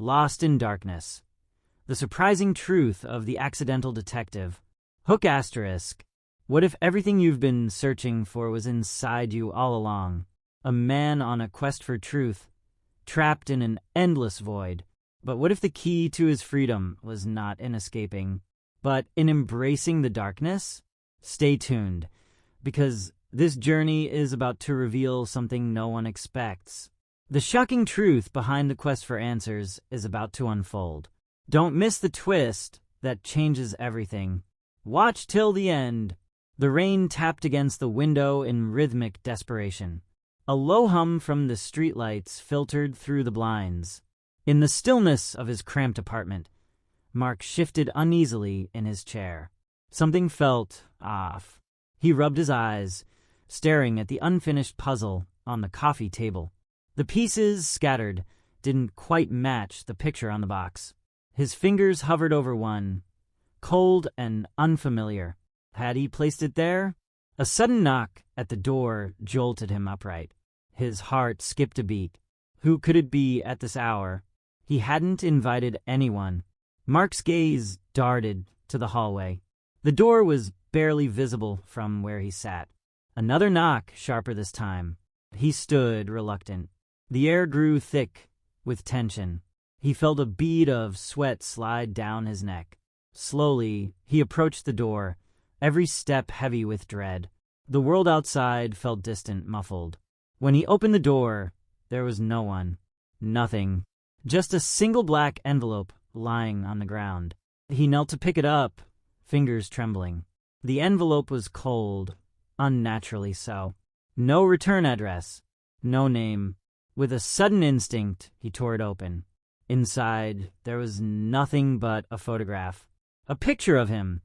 Lost in Darkness. The Surprising Truth of the Accidental Detective. Hook asterisk. What if everything you've been searching for was inside you all along? A man on a quest for truth, trapped in an endless void. But what if the key to his freedom was not in escaping, but in embracing the darkness? Stay tuned, because this journey is about to reveal something no one expects. The shocking truth behind the quest for answers is about to unfold. Don't miss the twist that changes everything. Watch till the end. The rain tapped against the window in rhythmic desperation. A low hum from the streetlights filtered through the blinds. In the stillness of his cramped apartment, Mark shifted uneasily in his chair. Something felt off. He rubbed his eyes, staring at the unfinished puzzle on the coffee table. The pieces, scattered, didn't quite match the picture on the box. His fingers hovered over one, cold and unfamiliar. Had he placed it there? A sudden knock at the door jolted him upright. His heart skipped a beat. Who could it be at this hour? He hadn't invited anyone. Mark's gaze darted to the hallway. The door was barely visible from where he sat. Another knock, sharper this time. He stood reluctant. The air grew thick with tension. He felt a bead of sweat slide down his neck. Slowly, he approached the door, every step heavy with dread. The world outside felt distant, muffled. When he opened the door, there was no one. Nothing. Just a single black envelope lying on the ground. He knelt to pick it up, fingers trembling. The envelope was cold, unnaturally so. No return address, no name. With a sudden instinct, he tore it open. Inside, there was nothing but a photograph. A picture of him,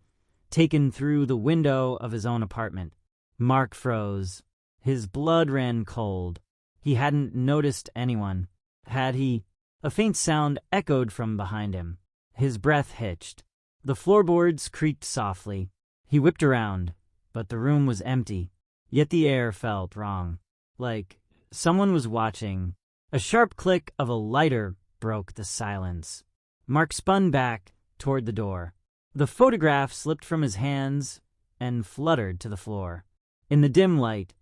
taken through the window of his own apartment. Mark froze. His blood ran cold. He hadn't noticed anyone. Had he? A faint sound echoed from behind him. His breath hitched. The floorboards creaked softly. He whipped around, but the room was empty. Yet the air felt wrong. Like someone was watching. A sharp click of a lighter broke the silence. Mark spun back toward the door. The photograph slipped from his hands and fluttered to the floor. In the dim light,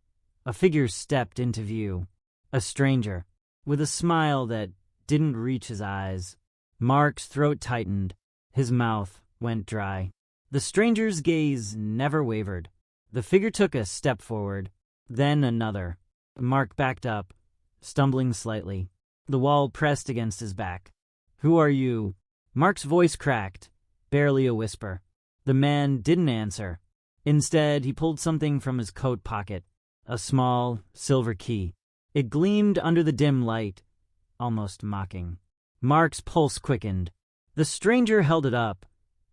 a figure stepped into view. A stranger, with a smile that didn't reach his eyes. Mark's throat tightened. His mouth went dry. The stranger's gaze never wavered. The figure took a step forward, then another. Mark backed up, stumbling slightly. The wall pressed against his back. "Who are you?" Mark's voice cracked, barely a whisper. The man didn't answer. Instead, he pulled something from his coat pocket, a small silver key. It gleamed under the dim light, almost mocking. Mark's pulse quickened. The stranger held it up,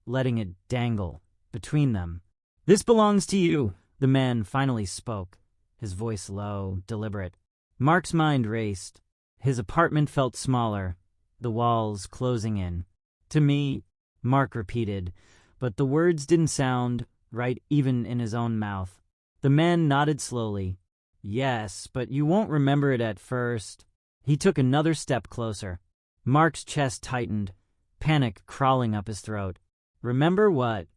letting it dangle between them. "This belongs to you," the man finally spoke, his voice low, deliberate. Mark's mind raced. His apartment felt smaller, the walls closing in. "To me," Mark repeated, but the words didn't sound right even in his own mouth. The man nodded slowly. "Yes, but you won't remember it at first." He took another step closer. Mark's chest tightened, panic crawling up his throat. "Remember what?"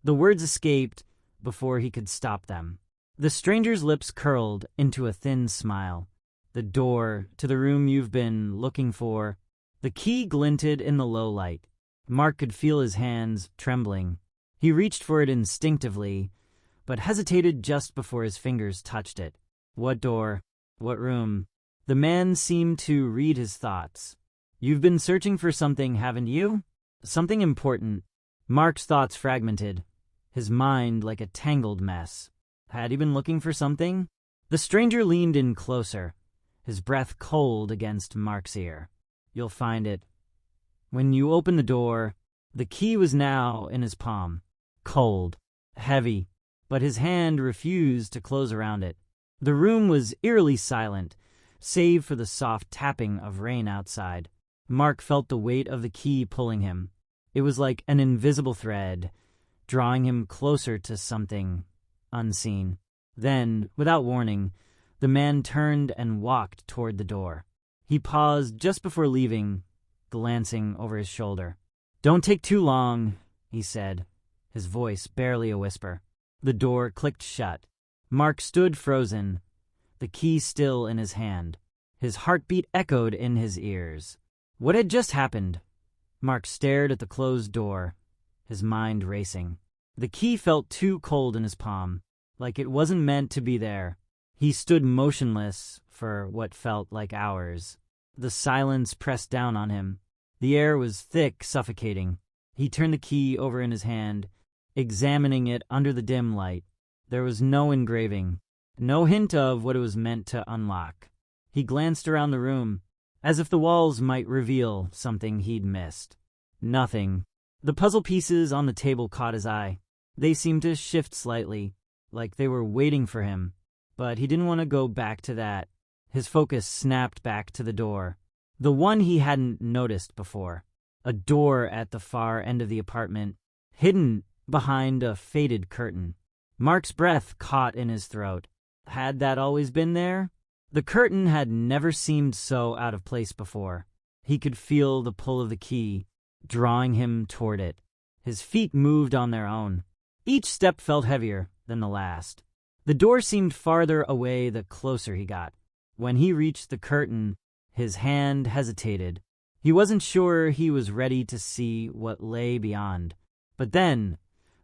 The words escaped before he could stop them. The stranger's lips curled into a thin smile. "The door to the room you've been looking for." The key glinted in the low light. Mark could feel his hands trembling. He reached for it instinctively, but hesitated just before his fingers touched it. What door? What room? The man seemed to read his thoughts. "You've been searching for something, haven't you? Something important." Mark's thoughts fragmented, his mind like a tangled mess. Had he been looking for something? The stranger leaned in closer, his breath cold against Mark's ear. "You'll find it. When you open the door." The key was now in his palm, cold, heavy, but his hand refused to close around it. The room was eerily silent, save for the soft tapping of rain outside. Mark felt the weight of the key pulling him. It was like an invisible thread, drawing him closer to something unseen. Then, without warning, the man turned and walked toward the door. He paused just before leaving, glancing over his shoulder. "Don't take too long," he said, his voice barely a whisper. The door clicked shut. Mark stood frozen, the key still in his hand. His heartbeat echoed in his ears. What had just happened? Mark stared at the closed door, his mind racing. The key felt too cold in his palm, like it wasn't meant to be there. He stood motionless for what felt like hours. The silence pressed down on him. The air was thick, suffocating. He turned the key over in his hand, examining it under the dim light. There was no engraving, no hint of what it was meant to unlock. He glanced around the room, as if the walls might reveal something he'd missed. Nothing. The puzzle pieces on the table caught his eye. They seemed to shift slightly, like they were waiting for him. But he didn't want to go back to that. His focus snapped back to the door. The one he hadn't noticed before. A door at the far end of the apartment, hidden behind a faded curtain. Mark's breath caught in his throat. Had that always been there? The curtain had never seemed so out of place before. He could feel the pull of the key, drawing him toward it. His feet moved on their own. Each step felt heavier than the last. The door seemed farther away the closer he got. When he reached the curtain, his hand hesitated. He wasn't sure he was ready to see what lay beyond. But then,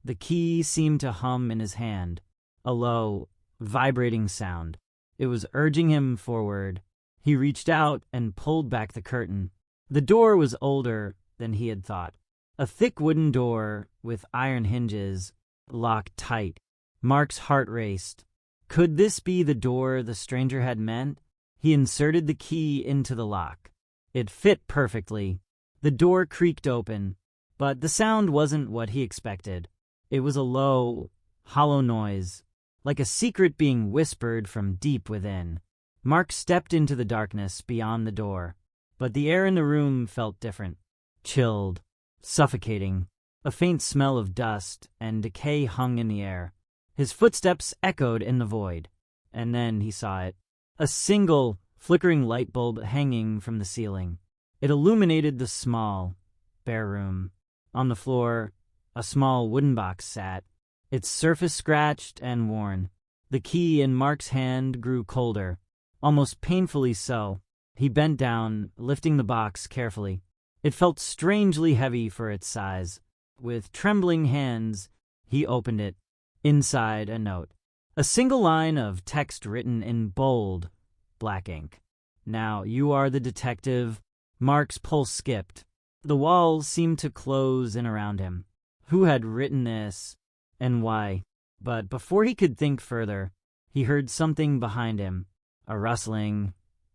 the key seemed to hum in his hand, a low, vibrating sound. It was urging him forward. He reached out and pulled back the curtain. The door was older than he had thought. A thick wooden door with iron hinges, locked tight. Mark's heart raced. Could this be the door the stranger had meant? He inserted the key into the lock. It fit perfectly. The door creaked open, but the sound wasn't what he expected. It was a low, hollow noise, like a secret being whispered from deep within. Mark stepped into the darkness beyond the door, but the air in the room felt different. Chilled, suffocating. A faint smell of dust and decay hung in the air. His footsteps echoed in the void, and then he saw it. A single, flickering light bulb hanging from the ceiling. It illuminated the small, bare room. On the floor, a small wooden box sat, its surface scratched and worn. The key in Mark's hand grew colder, almost painfully so. He bent down, lifting the box carefully. It felt strangely heavy for its size. With trembling hands, he opened it. Inside, a note. A single line of text written in bold, black ink. "Now you are the detective." Mark's pulse skipped. The walls seemed to close in around him. Who had written this, and why? But before he could think further, he heard something behind him. A rustling,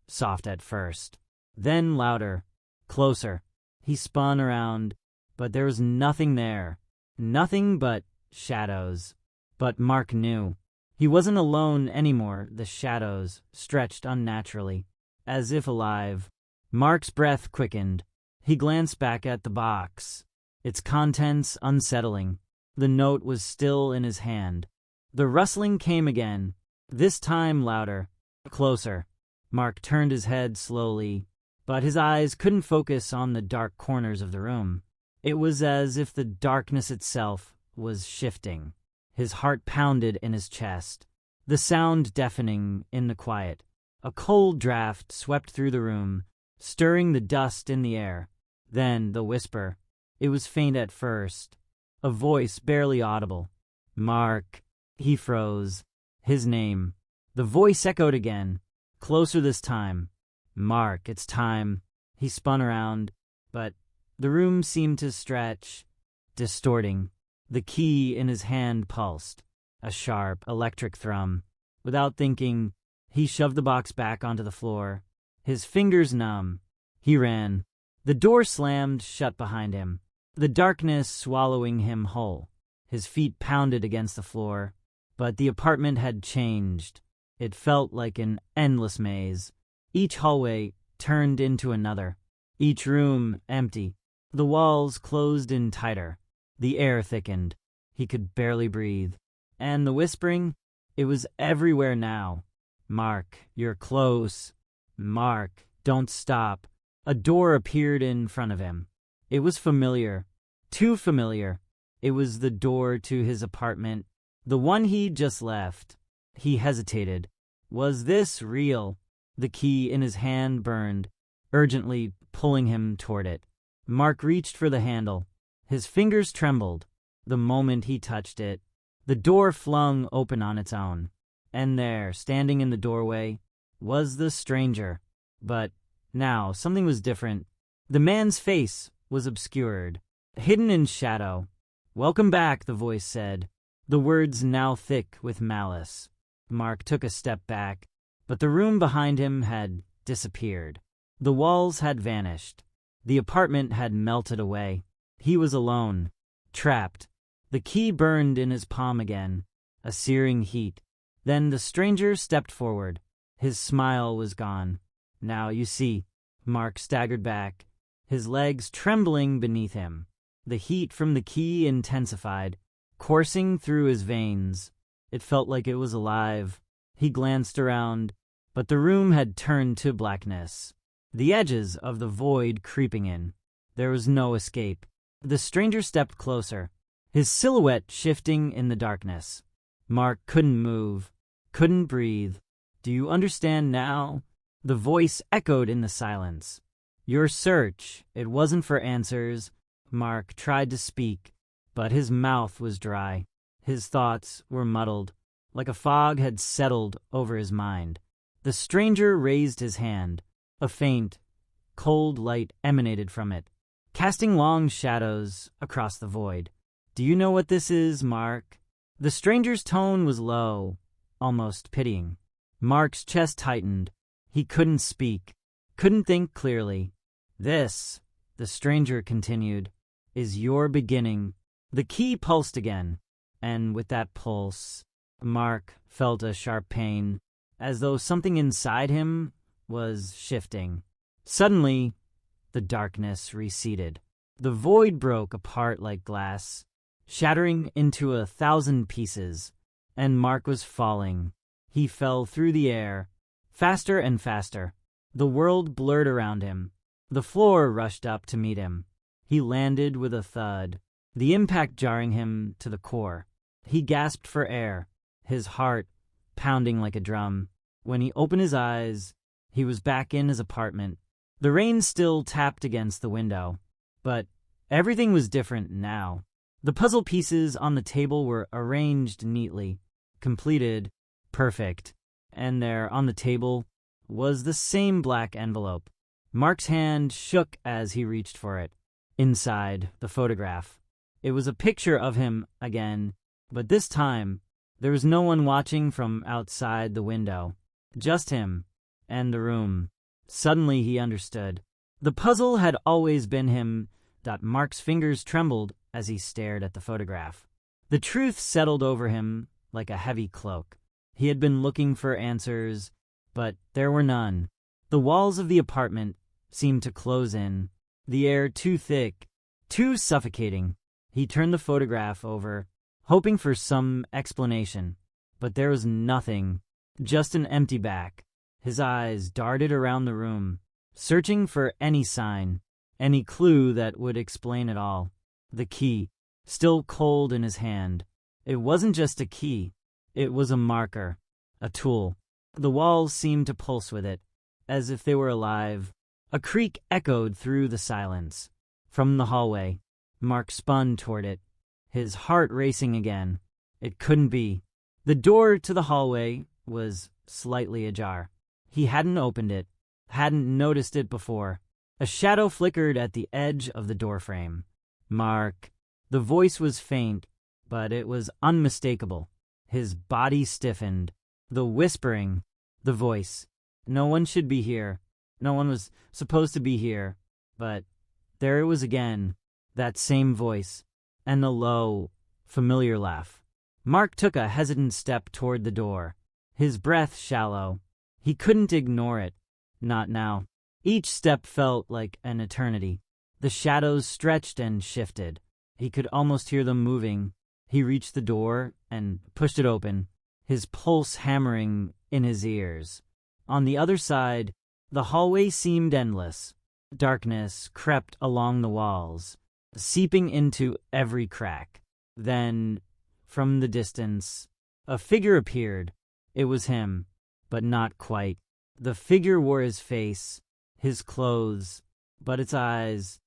soft at first. Then louder, closer. He spun around, but there was nothing there. Nothing but shadows. But Mark knew. He wasn't alone anymore. The shadows stretched unnaturally, as if alive. Mark's breath quickened. He glanced back at the box, its contents unsettling. The note was still in his hand. The rustling came again, this time louder, closer. Mark turned his head slowly, but his eyes couldn't focus on the dark corners of the room. It was as if the darkness itself was shifting. His heart pounded in his chest, the sound deafening in the quiet. A cold draft swept through the room, stirring the dust in the air. Then the whisper. It was faint at first, a voice barely audible. "Mark." He froze. His name. The voice echoed again, closer this time. "Mark, it's time." He spun around, but the room seemed to stretch, distorting. The key in his hand pulsed, a sharp, electric thrum. Without thinking, he shoved the box back onto the floor, his fingers numb. He ran. The door slammed shut behind him, the darkness swallowing him whole. His feet pounded against the floor, but the apartment had changed. It felt like an endless maze. Each hallway turned into another, each room empty. The walls closed in tighter. The air thickened. He could barely breathe. And the whispering, it was everywhere now. "Mark, you're close. Mark, don't stop." A door appeared in front of him. It was familiar. Too familiar. It was the door to his apartment, the one he'd just left. He hesitated. Was this real? The key in his hand burned, urgently pulling him toward it. Mark reached for the handle. His fingers trembled. The moment he touched it, the door flung open on its own. And there, standing in the doorway, was the stranger. But now something was different. The man's face was obscured, hidden in shadow. "Welcome back," the voice said, the words now thick with malice. Mark took a step back, but the room behind him had disappeared. The walls had vanished. The apartment had melted away. He was alone, trapped. The key burned in his palm again, a searing heat. Then the stranger stepped forward. His smile was gone. "Now you see." Mark staggered back, his legs trembling beneath him. The heat from the key intensified, coursing through his veins. It felt like it was alive. He glanced around, but the room had turned to blackness, the edges of the void creeping in. There was no escape. The stranger stepped closer, his silhouette shifting in the darkness. Mark couldn't move, couldn't breathe. "Do you understand now?" The voice echoed in the silence. "Your search, it wasn't for answers." Mark tried to speak, but his mouth was dry. His thoughts were muddled, like a fog had settled over his mind. The stranger raised his hand. A faint, cold light emanated from it, casting long shadows across the void. "Do you know what this is, Mark?" The stranger's tone was low, almost pitying. Mark's chest tightened. He couldn't speak, couldn't think clearly. "This," the stranger continued, "is your beginning." The key pulsed again, and with that pulse, Mark felt a sharp pain, as though something inside him was shifting. Suddenly, the darkness receded. The void broke apart like glass, shattering into 1,000 pieces, and Mark was falling. He fell through the air, faster and faster. The world blurred around him. The floor rushed up to meet him. He landed with a thud, the impact jarring him to the core. He gasped for air, his heart pounding like a drum. When he opened his eyes, he was back in his apartment. The rain still tapped against the window, but everything was different now. The puzzle pieces on the table were arranged neatly, completed, perfect. And there, on the table, was the same black envelope. Mark's hand shook as he reached for it. Inside, the photograph. It was a picture of him again, but this time, there was no one watching from outside the window. Just him and the room. Suddenly he understood. The puzzle had always been him. Mark's fingers trembled as he stared at the photograph. The truth settled over him like a heavy cloak. He had been looking for answers, but there were none. The walls of the apartment seemed to close in, the air too thick, too suffocating. He turned the photograph over, hoping for some explanation, but there was nothing, just an empty back. His eyes darted around the room, searching for any sign, any clue that would explain it all. The key, still cold in his hand. It wasn't just a key. It was a marker, a tool. The walls seemed to pulse with it, as if they were alive. A creak echoed through the silence. From the hallway, Mark spun toward it, his heart racing again. It couldn't be. The door to the hallway was slightly ajar. He hadn't opened it, hadn't noticed it before. A shadow flickered at the edge of the doorframe. "Mark." The voice was faint, but it was unmistakable. His body stiffened. The whispering, the voice. No one should be here. No one was supposed to be here. But there it was again, that same voice, and the low, familiar laugh. Mark took a hesitant step toward the door, his breath shallow. He couldn't ignore it. Not now. Each step felt like an eternity. The shadows stretched and shifted. He could almost hear them moving. He reached the door and pushed it open, his pulse hammering in his ears. On the other side, the hallway seemed endless. Darkness crept along the walls, seeping into every crack. Then, from the distance, a figure appeared. It was him, but not quite. The figure wore his face, his clothes, but its eyes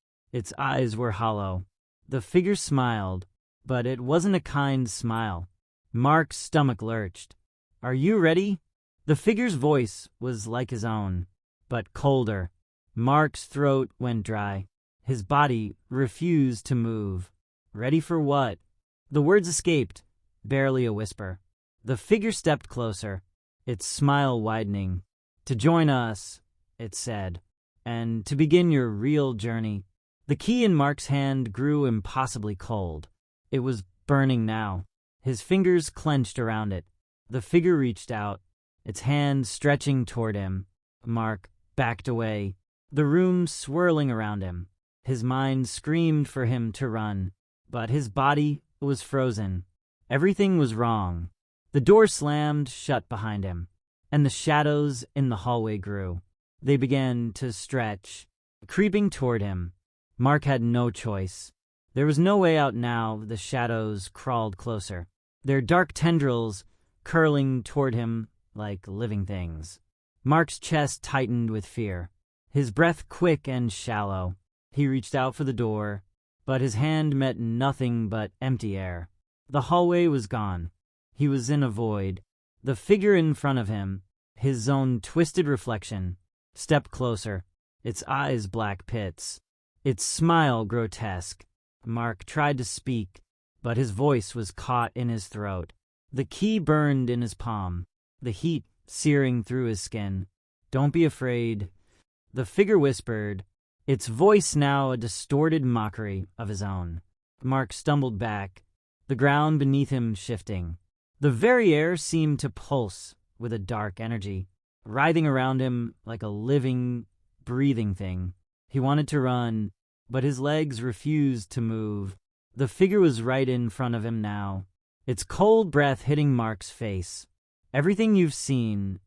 were hollow. The figure smiled, but it wasn't a kind smile. Mark's stomach lurched. "Are you ready?" The figure's voice was like his own, but colder. Mark's throat went dry. His body refused to move. "Ready for what?" The words escaped, barely a whisper. The figure stepped closer, its smile widening. "To join us," it said, "and to begin your real journey." The key in Mark's hand grew impossibly cold. It was burning now. His fingers clenched around it. The figure reached out, its hand stretching toward him. Mark backed away, the room swirling around him. His mind screamed for him to run, but his body was frozen. Everything was wrong. The door slammed shut behind him, and the shadows in the hallway grew. They began to stretch, creeping toward him. Mark had no choice. There was no way out now. The shadows crawled closer, their dark tendrils curling toward him like living things. Mark's chest tightened with fear, his breath quick and shallow. He reached out for the door, but his hand met nothing but empty air. The hallway was gone. He was in a void. The figure in front of him, his own twisted reflection, stepped closer, its eyes black pits, its smile grotesque. Mark tried to speak, but his voice was caught in his throat. The key burned in his palm, the heat searing through his skin. "Don't be afraid," the figure whispered, its voice now a distorted mockery of his own. Mark stumbled back, the ground beneath him shifting. The very air seemed to pulse with a dark energy, writhing around him like a living, breathing thing. He wanted to run, but his legs refused to move. The figure was right in front of him now, its cold breath hitting Mark's face. "Everything you've seen,"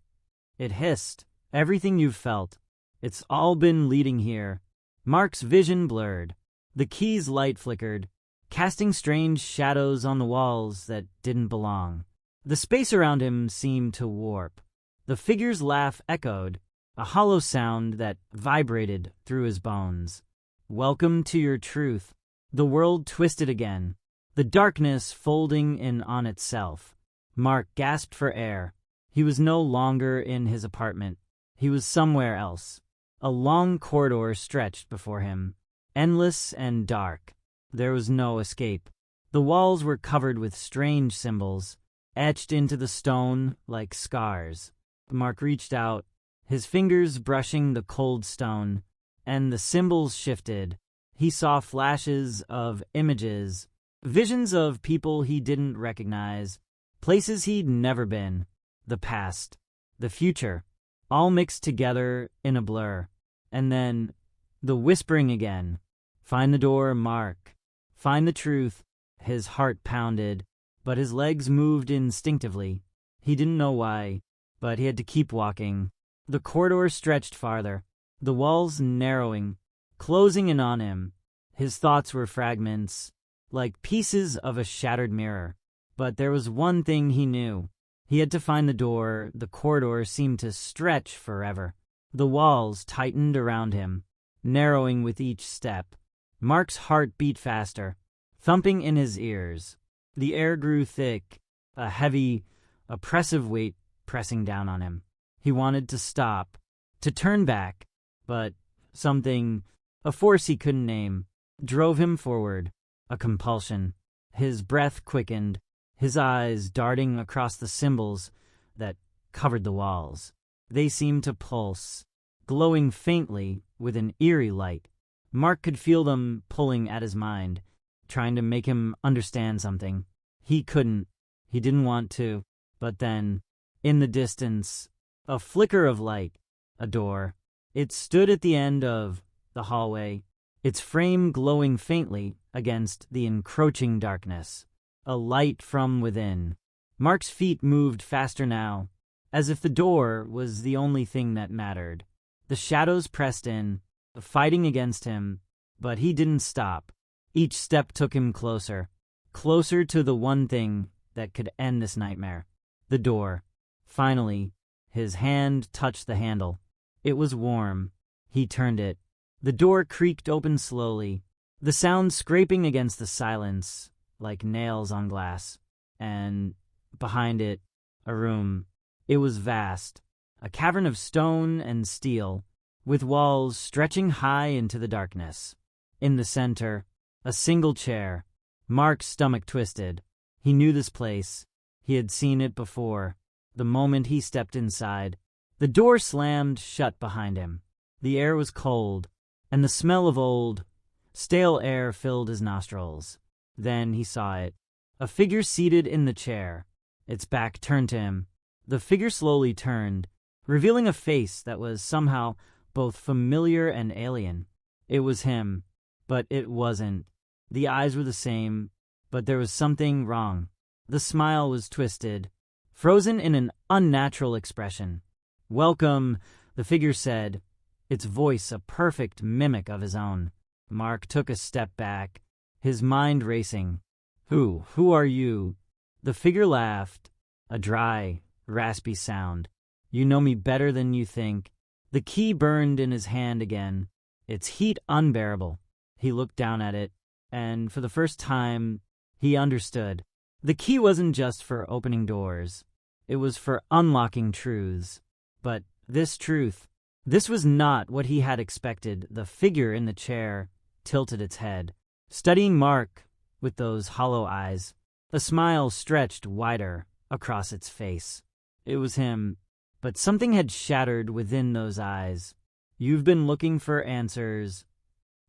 it hissed, "everything you've felt, it's all been leading here." Mark's vision blurred. The key's light flickered, casting strange shadows on the walls that didn't belong. The space around him seemed to warp. The figure's laugh echoed, a hollow sound that vibrated through his bones. "Welcome to your truth." The world twisted again, the darkness folding in on itself. Mark gasped for air. He was no longer in his apartment. He was somewhere else. A long corridor stretched before him, endless and dark. There was no escape. The walls were covered with strange symbols, etched into the stone like scars. Mark reached out, his fingers brushing the cold stone, and the symbols shifted. He saw flashes of images, visions of people he didn't recognize, places he'd never been, the past, the future, all mixed together in a blur. And then, the whispering again. "Find the door, Mark. Find the truth." His heart pounded, but his legs moved instinctively. He didn't know why, but he had to keep walking. The corridor stretched farther, the walls narrowing, closing in on him. His thoughts were fragments, like pieces of a shattered mirror. But there was one thing he knew. He had to find the door. The corridor seemed to stretch forever. The walls tightened around him, narrowing with each step. Mark's heart beat faster, thumping in his ears. The air grew thick, a heavy, oppressive weight pressing down on him. He wanted to stop, to turn back, but something, a force he couldn't name, drove him forward, a compulsion. His breath quickened, his eyes darting across the symbols that covered the walls. They seemed to pulse, glowing faintly with an eerie light. Mark could feel them pulling at his mind, trying to make him understand something. He couldn't. He didn't want to. But then, in the distance, a flicker of light, a door. It stood at the end of the hallway, its frame glowing faintly against the encroaching darkness. A light from within. Mark's feet moved faster now, as if the door was the only thing that mattered. The shadows pressed in, fighting against him, but he didn't stop. Each step took him closer, closer to the one thing that could end this nightmare. The door. Finally, his hand touched the handle. It was warm. He turned it. The door creaked open slowly, the sound scraping against the silence like nails on glass. And behind it, a room. It was vast, a cavern of stone and steel, with walls stretching high into the darkness. In the center, a single chair. Mark's stomach twisted. He knew this place. He had seen it before. The moment he stepped inside, the door slammed shut behind him. The air was cold, and the smell of old, stale air filled his nostrils. Then he saw it. A figure seated in the chair, its back turned to him. The figure slowly turned, revealing a face that was somehow both familiar and alien. It was him, but it wasn't. The eyes were the same, but there was something wrong. The smile was twisted, frozen in an unnatural expression. "Welcome," the figure said, its voice a perfect mimic of his own. Mark took a step back, his mind racing. Who are you?" The figure laughed, a dry, raspy sound. "You know me better than you think." The key burned in his hand again, its heat unbearable. He looked down at it, and for the first time, he understood. The key wasn't just for opening doors. It was for unlocking truths. But this truth, this was not what he had expected. The figure in the chair tilted its head, studying Mark with those hollow eyes. A smile stretched wider across its face. It was him, but something had shattered within those eyes. "You've been looking for answers,"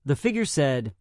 the figure said,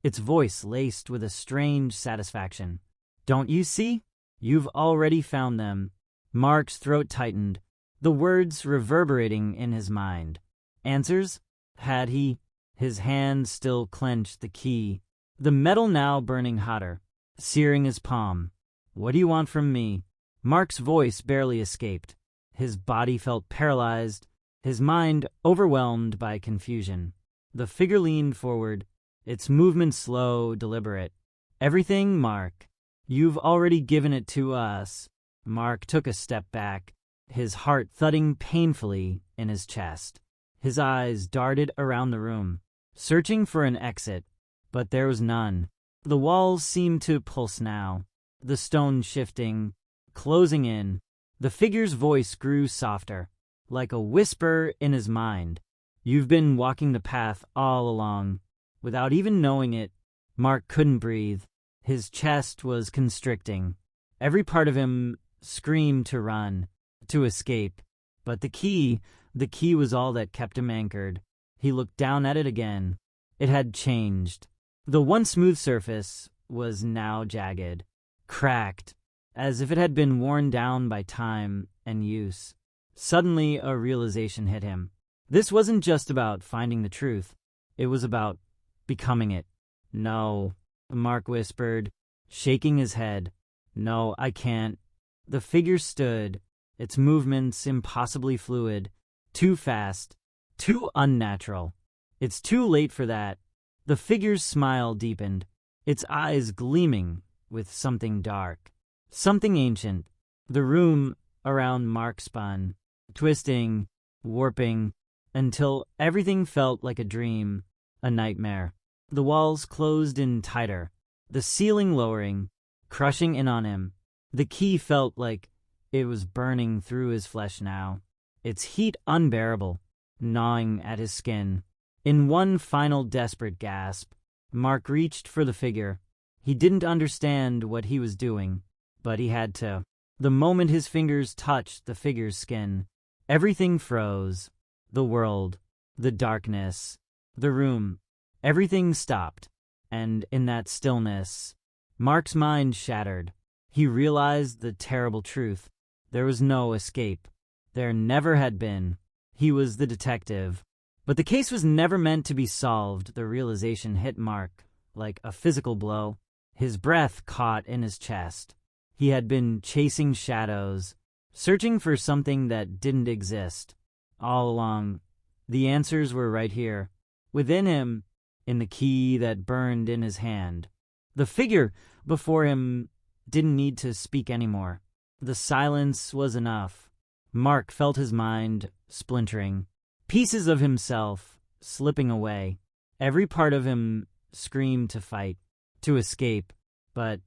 its voice laced with a strange satisfaction. "Don't you see? You've already found them." Mark's throat tightened, the words reverberating in his mind. Answers? Had he? His hand still clenched the key, the metal now burning hotter, searing his palm. "What do you want from me?" Mark's voice barely escaped. His body felt paralyzed, his mind overwhelmed by confusion. The figure leaned forward, its movement slow, deliberate. "Everything, Mark. You've already given it to us." Mark took a step back, his heart thudding painfully in his chest. His eyes darted around the room, searching for an exit, but there was none. The walls seemed to pulse now, the stone shifting, closing in. The figure's voice grew softer, like a whisper in his mind. "You've been walking the path all along." Without even knowing it, Mark couldn't breathe. His chest was constricting. Every part of him screamed to run, to escape. But the key was all that kept him anchored. He looked down at it again. It had changed. The once smooth surface was now jagged, cracked, as if it had been worn down by time and use. Suddenly, a realization hit him. This wasn't just about finding the truth. It was about becoming it. "No," Mark whispered, shaking his head. "No, I can't." The figure stood, its movements impossibly fluid, too fast, too unnatural. "It's too late for that." The figure's smile deepened, its eyes gleaming with something dark, something ancient. The room around Mark spun, twisting, warping, until everything felt like a dream, a nightmare. The walls closed in tighter, the ceiling lowering, crushing in on him. The key felt like it was burning through his flesh now, its heat unbearable, gnawing at his skin. In one final desperate gasp, Mark reached for the figure. He didn't understand what he was doing, but he had to. The moment his fingers touched the figure's skin, everything froze. The world, the darkness, the room, everything stopped. And in that stillness, Mark's mind shattered. He realized the terrible truth. There was no escape. There never had been. He was the detective. But the case was never meant to be solved. The realization hit Mark like a physical blow. His breath caught in his chest. He had been chasing shadows, searching for something that didn't exist. All along, the answers were right here, within him, in the key that burned in his hand. The figure before him didn't need to speak anymore. The silence was enough. Mark felt his mind splintering, pieces of himself slipping away. Every part of him screamed to fight, to escape, but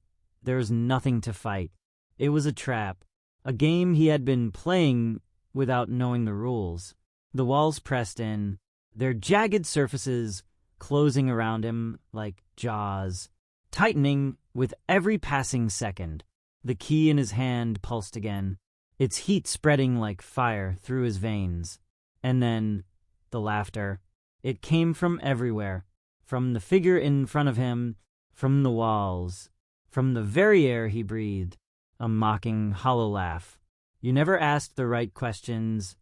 there was nothing to fight. It was a trap, a game he had been playing without knowing the rules. The walls pressed in, their jagged surfaces closing around him like jaws, tightening with every passing second. The key in his hand pulsed again, its heat spreading like fire through his veins. And then, the laughter. It came from everywhere, from the figure in front of him, from the walls, from the very air he breathed. A mocking, hollow laugh. You never asked the right questions.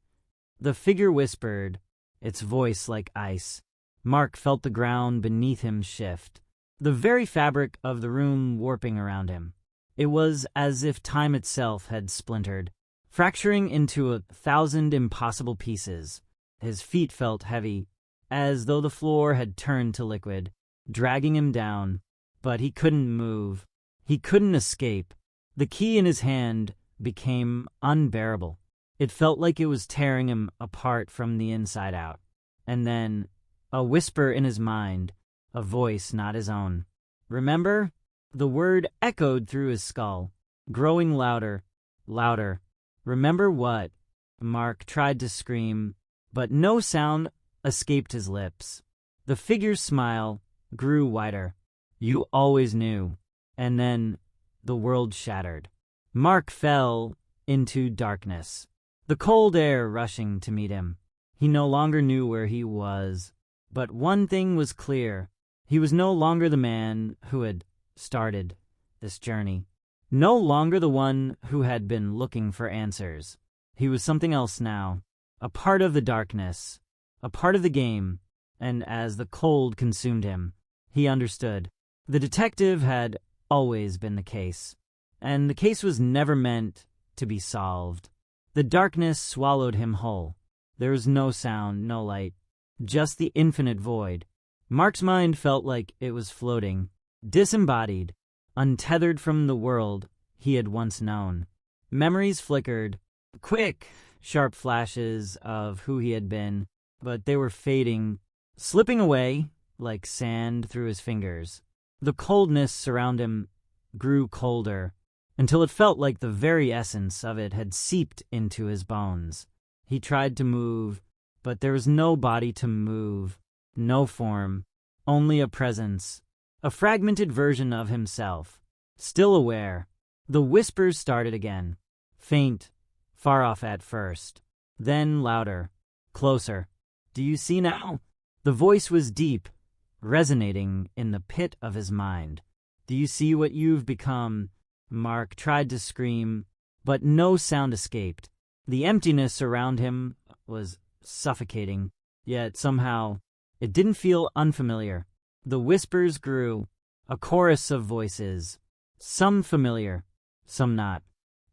The figure whispered, its voice like ice. Mark felt the ground beneath him shift, the very fabric of the room warping around him. It was as if time itself had splintered, fracturing into 1,000 impossible pieces. His feet felt heavy, as though the floor had turned to liquid, dragging him down. But he couldn't move. He couldn't escape. The key in his hand became unbearable. It felt like it was tearing him apart from the inside out. And then, a whisper in his mind, a voice not his own. Remember? The word echoed through his skull, growing louder, louder. Remember what? Mark tried to scream, but no sound escaped his lips. The figure's smile grew wider. You always knew. And then the world shattered. Mark fell into darkness, the cold air rushing to meet him. He no longer knew where he was, but one thing was clear. He was no longer the man who had started this journey, no longer the one who had been looking for answers. He was something else now, a part of the darkness, a part of the game, and as the cold consumed him, he understood. The detective had always been the case, and the case was never meant to be solved. The darkness swallowed him whole. There was no sound, no light, just the infinite void. Mark's mind felt like it was floating, disembodied, untethered from the world he had once known. Memories flickered, quick, sharp flashes of who he had been, but they were fading, slipping away like sand through his fingers. The coldness around him grew colder, until it felt like the very essence of it had seeped into his bones. He tried to move, but there was no body to move, no form, only a presence, a fragmented version of himself, still aware. The whispers started again, faint, far off at first, then louder, closer. Do you see now? The voice was deep, resonating in the pit of his mind. Do you see what you've become? Mark tried to scream, but no sound escaped. The emptiness around him was suffocating, yet somehow it didn't feel unfamiliar. The whispers grew, a chorus of voices, some familiar, some not.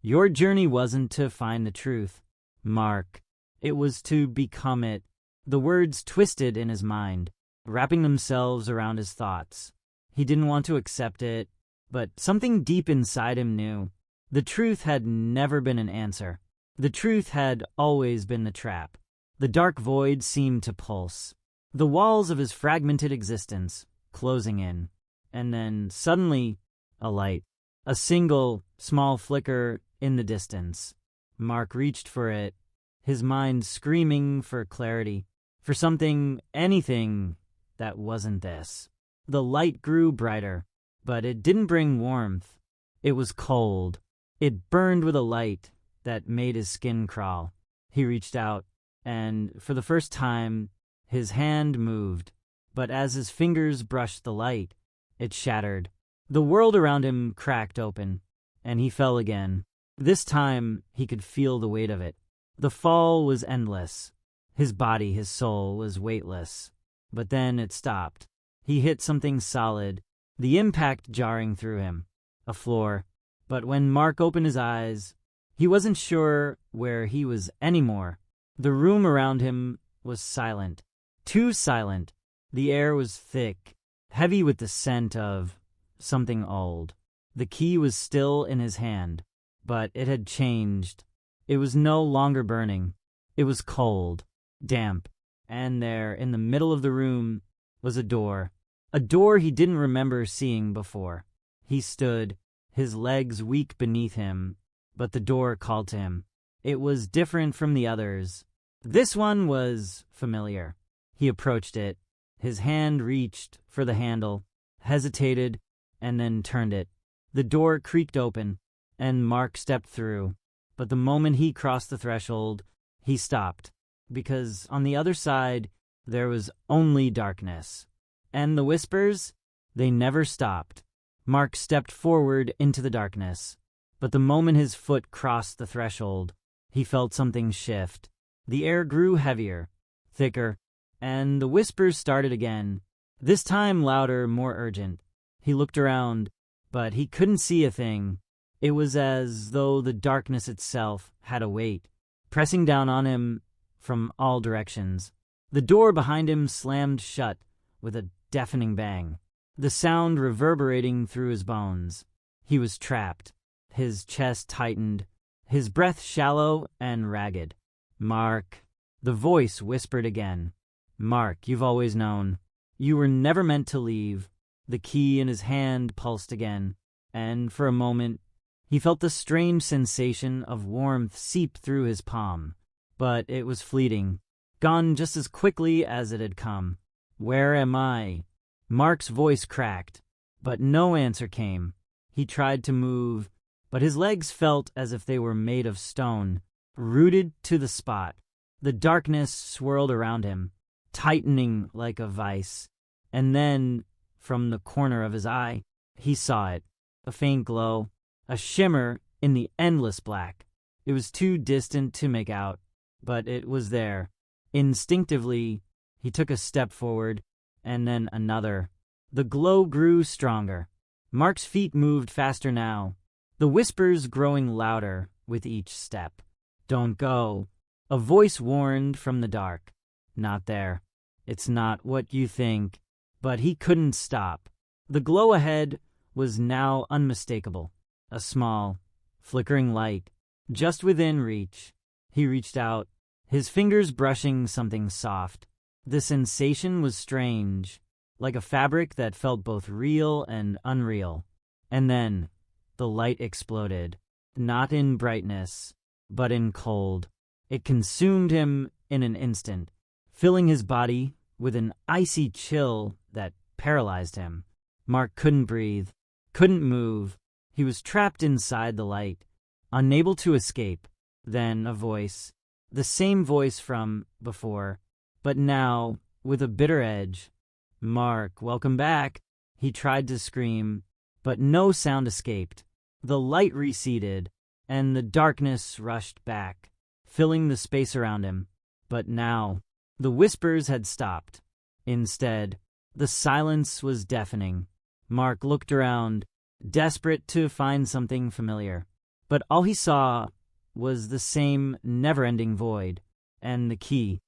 Your journey wasn't to find the truth, Mark. It was to become it. The words twisted in his mind, wrapping themselves around his thoughts. He didn't want to accept it, but something deep inside him knew. The truth had never been an answer. The truth had always been the trap. The dark void seemed to pulse, the walls of his fragmented existence closing in. And then, suddenly, a light. A single, small flicker in the distance. Mark reached for it, his mind screaming for clarity, for something, anything that wasn't this. The light grew brighter, but it didn't bring warmth. It was cold. It burned with a light that made his skin crawl. He reached out, and for the first time, his hand moved. But as his fingers brushed the light, it shattered. The world around him cracked open, and he fell again. This time, he could feel the weight of it. The fall was endless. His body, his soul, was weightless. But then it stopped. He hit something solid, the impact jarring through him. A floor. But when Mark opened his eyes, he wasn't sure where he was anymore. The room around him was silent. Too silent. The air was thick, heavy with the scent of something old. The key was still in his hand, but it had changed. It was no longer burning. It was cold, damp, and there, in the middle of the room, was a door he didn't remember seeing before. He stood, his legs weak beneath him, but the door called to him. It was different from the others. This one was familiar. He approached it. His hand reached for the handle, hesitated, and then turned it. The door creaked open, and Mark stepped through. But the moment he crossed the threshold, he stopped, because on the other side there was only darkness. And the whispers, they never stopped. Mark stepped forward into the darkness, but the moment his foot crossed the threshold, he felt something shift. The air grew heavier, thicker, and the whispers started again, this time louder, more urgent. He looked around, but he couldn't see a thing. It was as though the darkness itself had a weight, pressing down on him from all directions. The door behind him slammed shut with a deafening bang, the sound reverberating through his bones. He was trapped. His chest tightened, his breath shallow and ragged. "Mark," the voice whispered again. "Mark, you've always known. You were never meant to leave." The key in his hand pulsed again, and for a moment he felt the strange sensation of warmth seep through his palm. But it was fleeting, gone just as quickly as it had come. "Where am I?" Mark's voice cracked, but no answer came. He tried to move, but his legs felt as if they were made of stone, rooted to the spot. The darkness swirled around him, tightening like a vice. And then, from the corner of his eye, he saw it, a faint glow, a shimmer in the endless black. It was too distant to make out, but it was there. Instinctively, he took a step forward, and then another. The glow grew stronger. Mark's feet moved faster now, the whispers growing louder with each step. "Don't go," a voice warned from the dark. "Not there. It's not what you think." But he couldn't stop. The glow ahead was now unmistakable, a small, flickering light, just within reach. He reached out, his fingers brushing something soft. The sensation was strange, like a fabric that felt both real and unreal. And then the light exploded, not in brightness, but in cold. It consumed him in an instant, filling his body with an icy chill that paralyzed him. Mark couldn't breathe, couldn't move. He was trapped inside the light, unable to escape. Then a voice, the same voice from before, but now with a bitter edge. "Mark, welcome back." He tried to scream, but no sound escaped. The light receded, and the darkness rushed back, filling the space around him. But now, the whispers had stopped. Instead, the silence was deafening. Mark looked around, desperate to find something familiar. But all he saw was the same never-ending void, and the key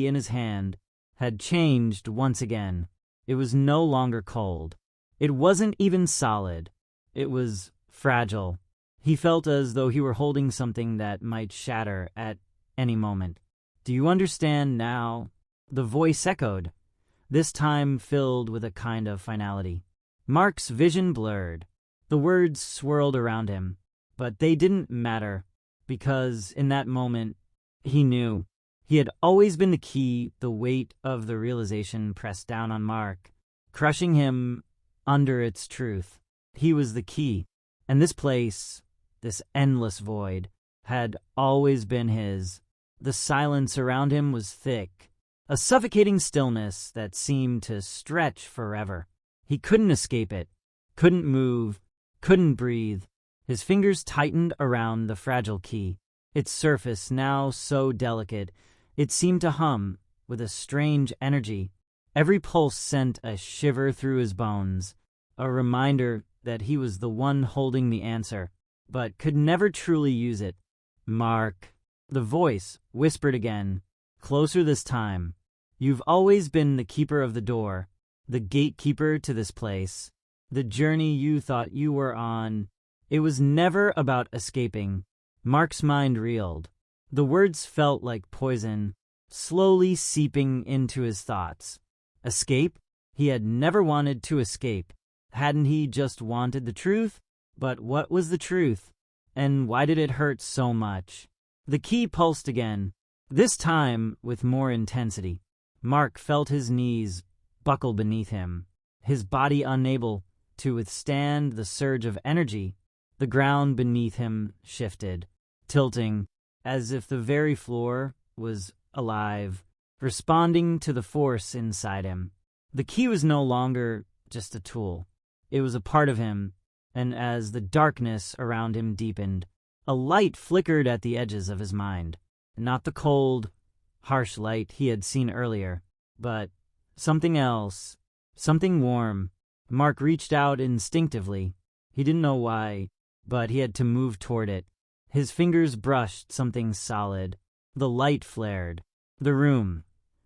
in his hand, had changed once again. It was no longer cold. It wasn't even solid. It was fragile. He felt as though he were holding something that might shatter at any moment. "Do you understand now?" The voice echoed, this time filled with a kind of finality. Mark's vision blurred. The words swirled around him, but they didn't matter, because in that moment, he knew. He had always been the key. The weight of the realization pressed down on Mark, crushing him under its truth. He was the key, and this place, this endless void, had always been his. The silence around him was thick, a suffocating stillness that seemed to stretch forever. He couldn't escape it, couldn't move, couldn't breathe. His fingers tightened around the fragile key, its surface now so delicate it seemed to hum with a strange energy. Every pulse sent a shiver through his bones, a reminder that he was the one holding the answer, but could never truly use it. "Mark," the voice whispered again, closer this time. You've always been the keeper of the door, the gatekeeper to this place. The journey you thought you were on, it was never about escaping. Mark's mind reeled. The words felt like poison, slowly seeping into his thoughts. Escape? He had never wanted to escape. Hadn't he just wanted the truth? But what was the truth? And why did it hurt so much? The key pulsed again, this time with more intensity. Mark felt his knees buckle beneath him, his body unable to withstand the surge of energy. The ground beneath him shifted, tilting, as if the very floor was alive, responding to the force inside him. The key was no longer just a tool. It was a part of him, and as the darkness around him deepened, a light flickered at the edges of his mind. Not the cold, harsh light he had seen earlier, but something else, something warm. Mark reached out instinctively. He didn't know why, but he had to move toward it. His fingers brushed something solid. The light flared. The room,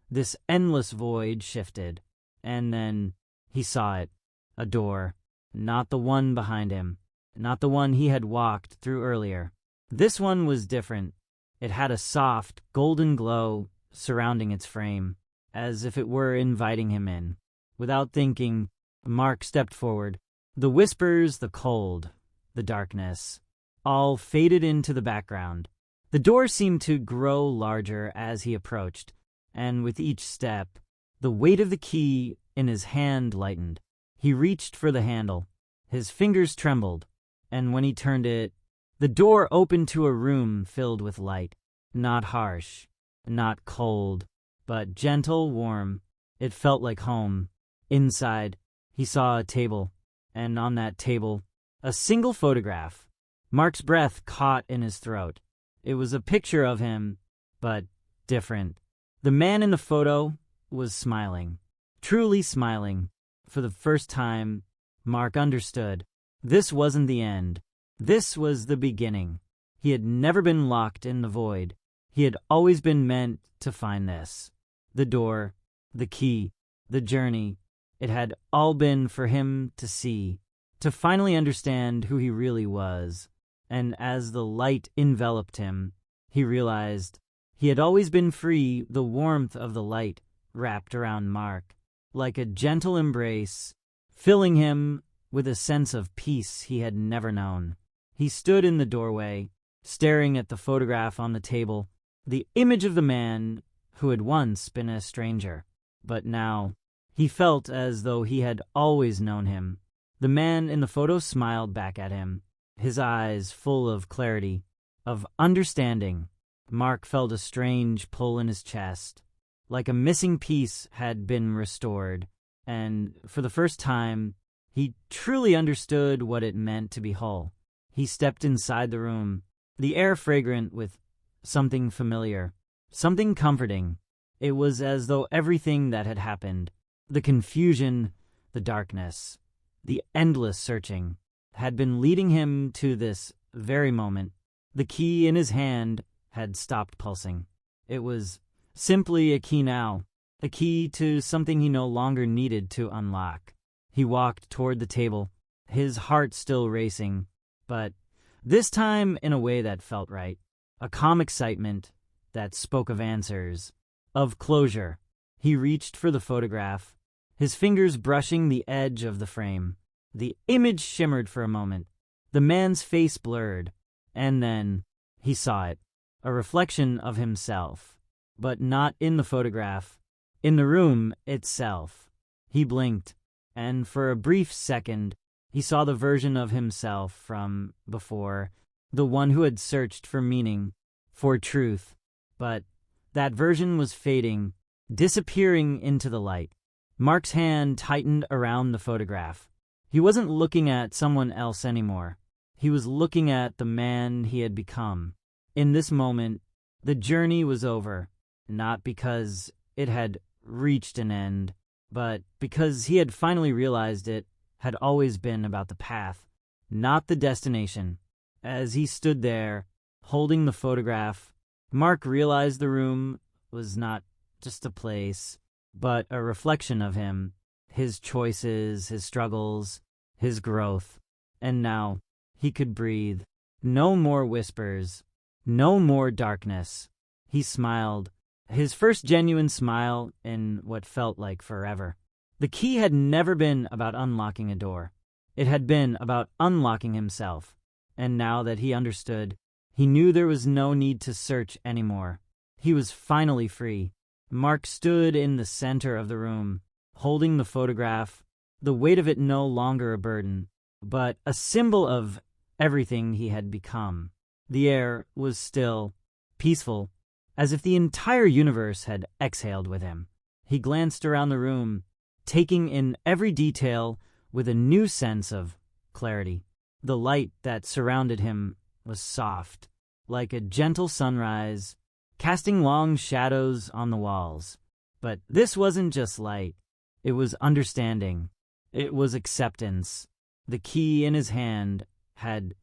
this endless void, shifted. And then he saw it. A door. Not the one behind him. Not the one he had walked through earlier. This one was different. It had a soft, golden glow surrounding its frame, as if it were inviting him in. Without thinking, Mark stepped forward. The whispers, the cold, the darkness, all faded into the background. The door seemed to grow larger as he approached, and with each step, the weight of the key in his hand lightened. He reached for the handle. His fingers trembled, and when he turned it, the door opened to a room filled with light. Not harsh, not cold, but gentle, warm. It felt like home. Inside, he saw a table, and on that table, a single photograph. Mark's breath caught in his throat. It was a picture of him, but different. The man in the photo was smiling, truly smiling. For the first time, Mark understood. This wasn't the end. This was the beginning. He had never been locked in the void. He had always been meant to find this. The door, the key, the journey. It had all been for him to see, to finally understand who he really was. And as the light enveloped him, he realized he had always been free. The warmth of the light wrapped around Mark, like a gentle embrace, filling him with a sense of peace he had never known. He stood in the doorway, staring at the photograph on the table, the image of the man who had once been a stranger. But now, he felt as though he had always known him. The man in the photo smiled back at him, his eyes full of clarity, of understanding. Mark felt a strange pull in his chest, like a missing piece had been restored, and for the first time, he truly understood what it meant to be whole. He stepped inside the room, the air fragrant with something familiar, something comforting. It was as though everything that had happened, the confusion, the darkness, the endless searching, had been leading him to this very moment. The key in his hand had stopped pulsing. It was simply a key now, a key to something he no longer needed to unlock. He walked toward the table, his heart still racing, but this time in a way that felt right. A calm excitement that spoke of answers, of closure. He reached for the photograph, his fingers brushing the edge of the frame. The image shimmered for a moment. The man's face blurred, and then he saw it, a reflection of himself, but not in the photograph, in the room itself. He blinked, and for a brief second, he saw the version of himself from before, the one who had searched for meaning, for truth. But that version was fading, disappearing into the light. Mark's hand tightened around the photograph. He wasn't looking at someone else anymore. He was looking at the man he had become. In this moment, the journey was over, not because it had reached an end, but because he had finally realized it had always been about the path, not the destination. As he stood there, holding the photograph, Mark realized the room was not just a place. but a reflection of him, his choices, his struggles, his growth. And now he could breathe. No more whispers, no more darkness. He smiled, his first genuine smile in what felt like forever. The key had never been about unlocking a door. It had been about unlocking himself. And now that he understood, he knew there was no need to search anymore. He was finally free. Mark stood in the center of the room, holding the photograph, the weight of it no longer a burden, but a symbol of everything he had become. The air was still, peaceful, as if the entire universe had exhaled with him. He glanced around the room, taking in every detail with a new sense of clarity. The light that surrounded him was soft, like a gentle sunrise, casting long shadows on the walls. But this wasn't just light. It was understanding. It was acceptance. The key in his hand had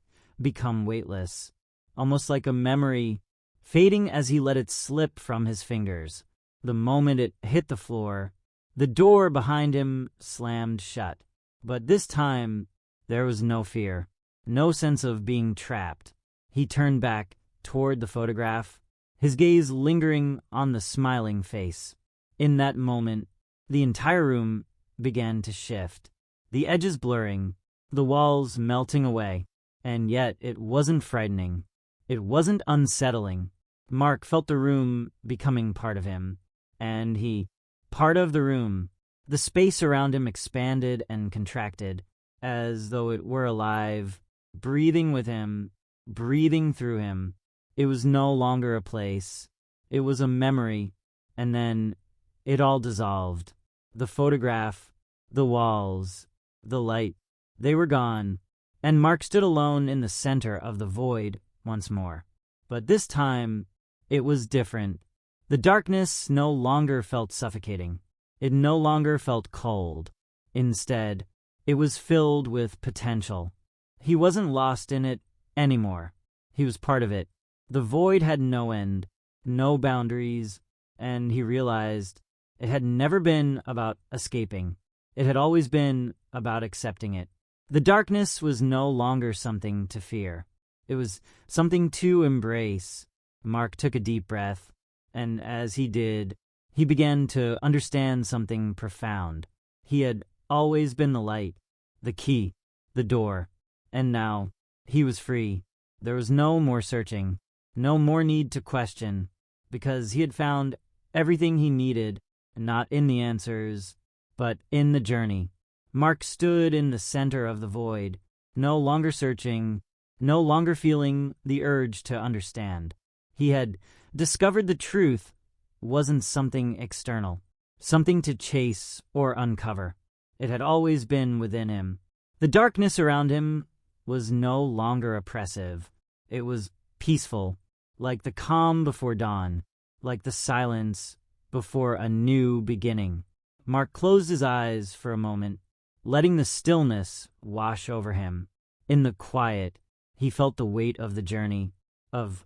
become weightless, almost like a memory, fading as he let it slip from his fingers. The moment it hit the floor, the door behind him slammed shut. But this time, there was no fear, no sense of being trapped. He turned back toward the photograph, his gaze lingering on the smiling face. In that moment, the entire room began to shift, the edges blurring, the walls melting away. And yet it wasn't frightening. It wasn't unsettling. Mark felt the room becoming part of him, and he, part of the room. The space around him expanded and contracted, as though it were alive, breathing with him, breathing through him. It was no longer a place. It was a memory, and then it all dissolved. The photograph, the walls, the light, they were gone, and Mark stood alone in the center of the void once more. But this time, it was different. The darkness no longer felt suffocating. It no longer felt cold. Instead, it was filled with potential. He wasn't lost in it anymore. He was part of it. The void had no end, no boundaries, and he realized it had never been about escaping. It had always been about accepting it. The darkness was no longer something to fear. It was something to embrace. Mark took a deep breath, and as he did, he began to understand something profound. He had always been the light, the key, the door, and now he was free. There was no more searching, no more need to question, because he had found everything he needed, not in the answers, but in the journey. Mark stood in the center of the void, no longer searching, no longer feeling the urge to understand. He had discovered the truth wasn't something external, something to chase or uncover. It had always been within him. The darkness around him was no longer oppressive. It was peaceful, like the calm before dawn, like the silence before a new beginning. Mark closed his eyes for a moment, letting the stillness wash over him. In the quiet, he felt the weight of the journey, of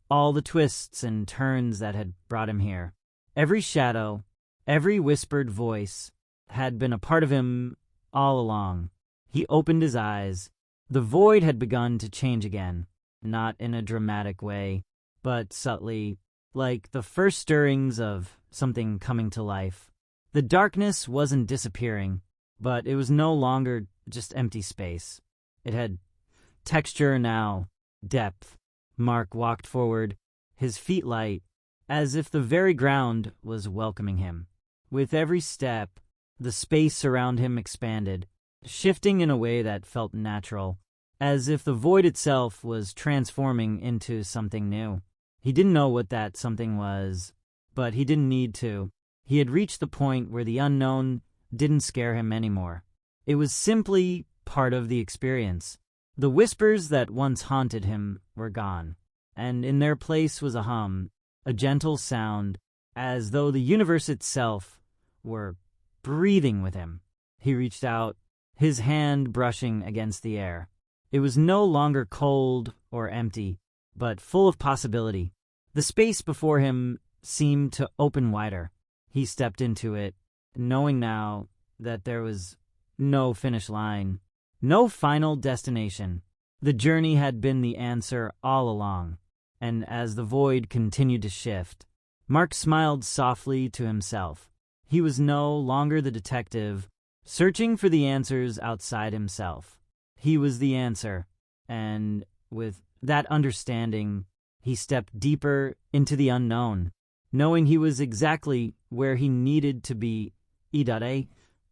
all the twists and turns that had brought him here. Every shadow, every whispered voice had been a part of him all along. He opened his eyes. The void had begun to change again, not in a dramatic way, but subtly, like the first stirrings of something coming to life. The darkness wasn't disappearing, but it was no longer just empty space. It had texture now, depth. Mark walked forward, his feet light, as if the very ground was welcoming him. With every step, the space around him expanded, shifting in a way that felt natural, as if the void itself was transforming into something new. He didn't know what that something was, but he didn't need to. He had reached the point where the unknown didn't scare him anymore. It was simply part of the experience. The whispers that once haunted him were gone, and in their place was a hum, a gentle sound, as though the universe itself were breathing with him. He reached out, his hand brushing against the air. It was no longer cold or empty, but full of possibility. The space before him seemed to open wider. He stepped into it, knowing now that there was no finish line, no final destination. The journey had been the answer all along, and as the void continued to shift, Mark smiled softly to himself. He was no longer the detective, searching for the answers outside himself. He was the answer, and with that understanding, he stepped deeper into the unknown, knowing he was exactly where he needed to be.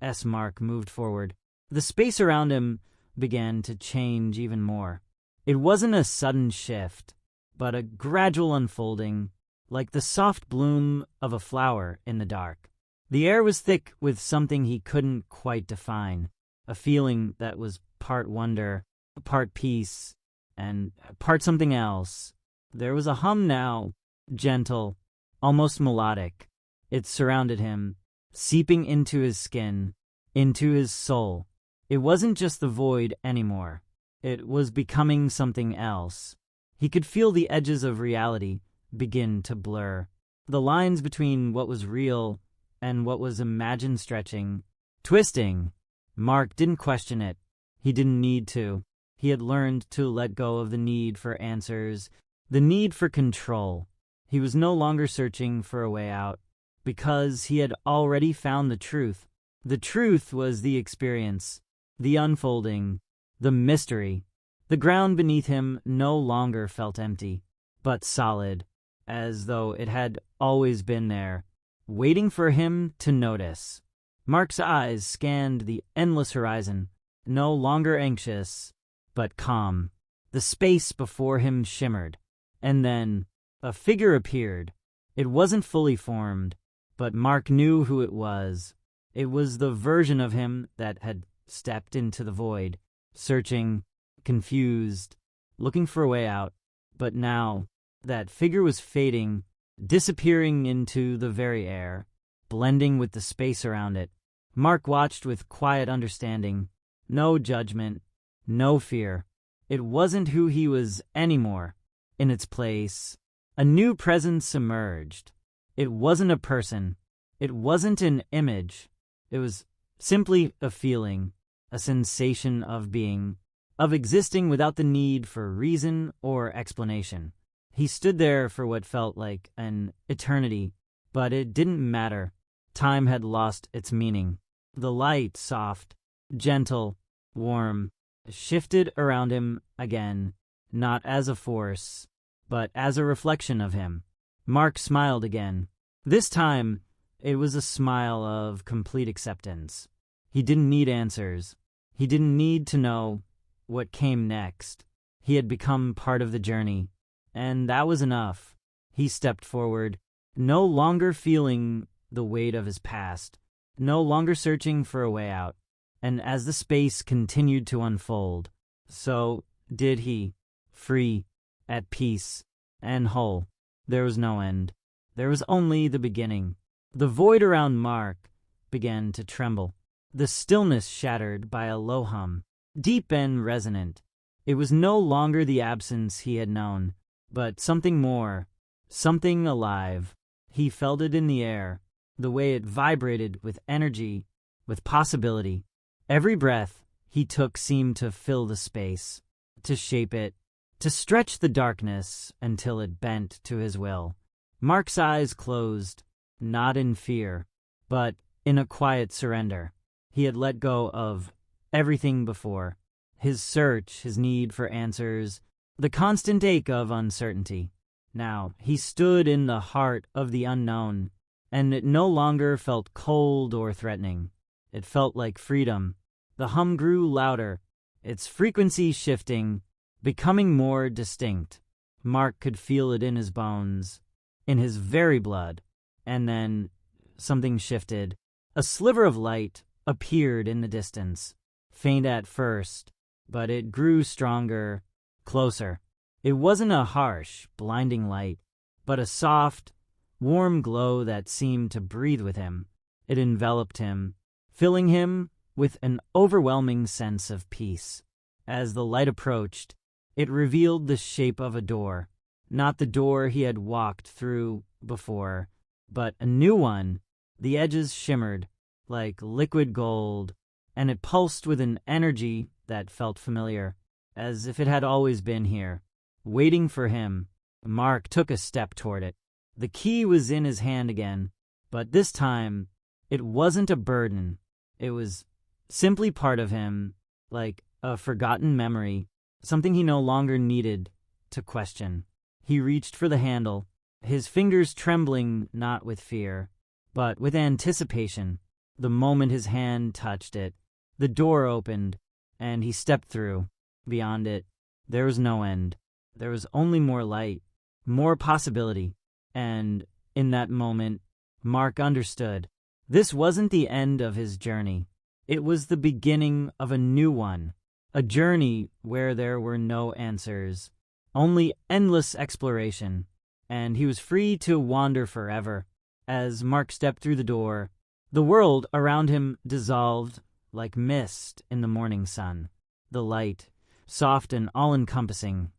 As Mark moved forward, the space around him began to change even more. It wasn't a sudden shift, but a gradual unfolding, like the soft bloom of a flower in the dark. The air was thick with something he couldn't quite define, a feeling that was part wonder, part peace, and part something else. There was a hum now, gentle, almost melodic. It surrounded him, seeping into his skin, into his soul. It wasn't just the void anymore. It was becoming something else. He could feel the edges of reality begin to blur, the lines between what was real and what was imagined stretching, twisting. Mark didn't question it. He didn't need to. He had learned to let go of the need for answers, the need for control. He was no longer searching for a way out, because he had already found the truth. The truth was the experience, the unfolding, the mystery. The ground beneath him no longer felt empty, but solid, as though it had always been there, waiting for him to notice. Mark's eyes scanned the endless horizon, no longer anxious, but calm. The space before him shimmered, and then a figure appeared. It wasn't fully formed, but Mark knew who it was. It was the version of him that had stepped into the void, searching, confused, looking for a way out. But now, that figure was fading, disappearing into the very air, blending with the space around it. Mark watched with quiet understanding, no judgment, no fear. It wasn't who he was anymore. In its place, a new presence emerged. It wasn't a person. It wasn't an image. It was simply a feeling, a sensation of being, of existing without the need for reason or explanation. He stood there for what felt like an eternity, but it didn't matter. Time had lost its meaning. The light, soft, gentle, warm, shifted around him again, not as a force, but as a reflection of him. Mark smiled again. This time, it was a smile of complete acceptance. He didn't need answers. He didn't need to know what came next. He had become part of the journey, and that was enough. He stepped forward, no longer feeling the weight of his past, no longer searching for a way out. And as the space continued to unfold, so did he, free, at peace, and whole. There was no end. There was only the beginning. The void around Mark began to tremble, the stillness shattered by a low hum, deep and resonant. It was no longer the absence he had known, but something more, something alive. He felt it in the air, the way it vibrated with energy, with possibility. Every breath he took seemed to fill the space, to shape it, to stretch the darkness until it bent to his will. Mark's eyes closed, not in fear, but in a quiet surrender. He had let go of everything before, his search, his need for answers, the constant ache of uncertainty. Now he stood in the heart of the unknown, and it no longer felt cold or threatening. It felt like freedom. The hum grew louder, its frequency shifting, becoming more distinct. Mark could feel it in his bones, in his very blood. And then something shifted. A sliver of light appeared in the distance, faint at first, but it grew stronger, closer. It wasn't a harsh, blinding light, but a soft, warm glow that seemed to breathe with him. It enveloped him, filling him with an overwhelming sense of peace. As the light approached, it revealed the shape of a door, not the door he had walked through before, but a new one, The edges shimmered like liquid gold, and it pulsed with an energy that felt familiar, as if it had always been here, waiting for him. Mark took a step toward it. The key was in his hand again, but this time it wasn't a burden. It was simply part of him, like a forgotten memory, something he no longer needed to question. He reached for the handle, his fingers trembling not with fear, but with anticipation. The moment his hand touched it, the door opened, and he stepped through. Beyond it, there was no end. There was only more light, more possibility. And in that moment, Mark understood. This wasn't the end of his journey. It was the beginning of a new one. A journey where there were no answers, only endless exploration. And he was free to wander forever. As Mark stepped through the door, the world around him dissolved like mist in the morning sun. The light, soft and all-encompassing,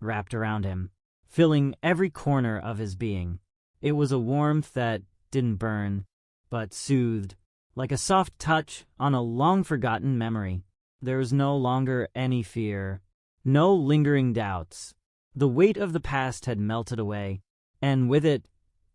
wrapped around him, filling every corner of his being. It was a warmth that didn't burn, but soothed, like a soft touch on a long-forgotten memory. There was no longer any fear, no lingering doubts. The weight of the past had melted away, and with it,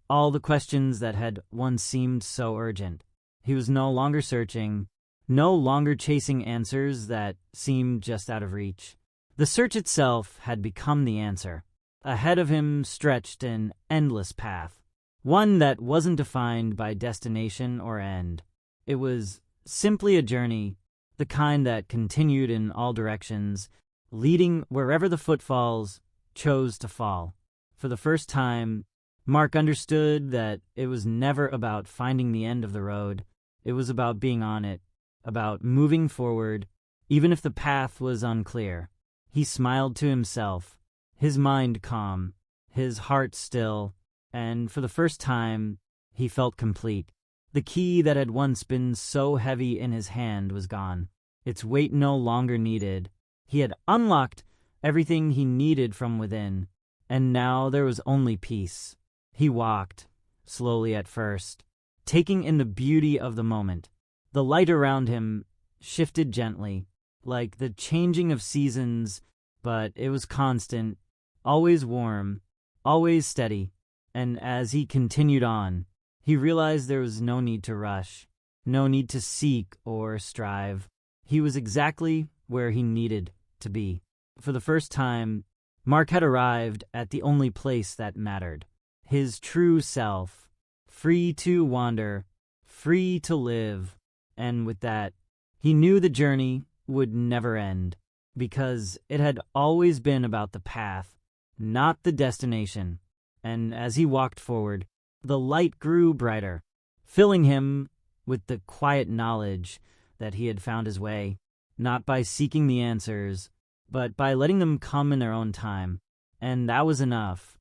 all the questions that had once seemed so urgent. He was no longer searching, no longer chasing answers that seemed just out of reach. The search itself had become the answer. Ahead of him stretched an endless path, one that wasn't defined by destination or end. It was simply a journey, the kind that continued in all directions, leading wherever the footfalls chose to fall. For the first time, Mark understood that it was never about finding the end of the road. It was about being on it, about moving forward, even if the path was unclear. He smiled to himself, his mind calm, his heart still, and for the first time, he felt complete. The key that had once been so heavy in his hand was gone. Its weight no longer needed. He had unlocked everything he needed from within, and now there was only peace. He walked, slowly at first, taking in the beauty of the moment. The light around him shifted gently, like the changing of seasons, but it was constant, always warm, always steady. And as he continued on, he realized there was no need to rush, no need to seek or strive. He was exactly where he needed to be. For the first time, Mark had arrived at the only place that mattered. His true self, free to wander, free to live. And with that, he knew the journey would never end, because it had always been about the path, not the destination. And as he walked forward, the light grew brighter, filling him with the quiet knowledge that he had found his way, not by seeking the answers, but by letting them come in their own time. And that was enough.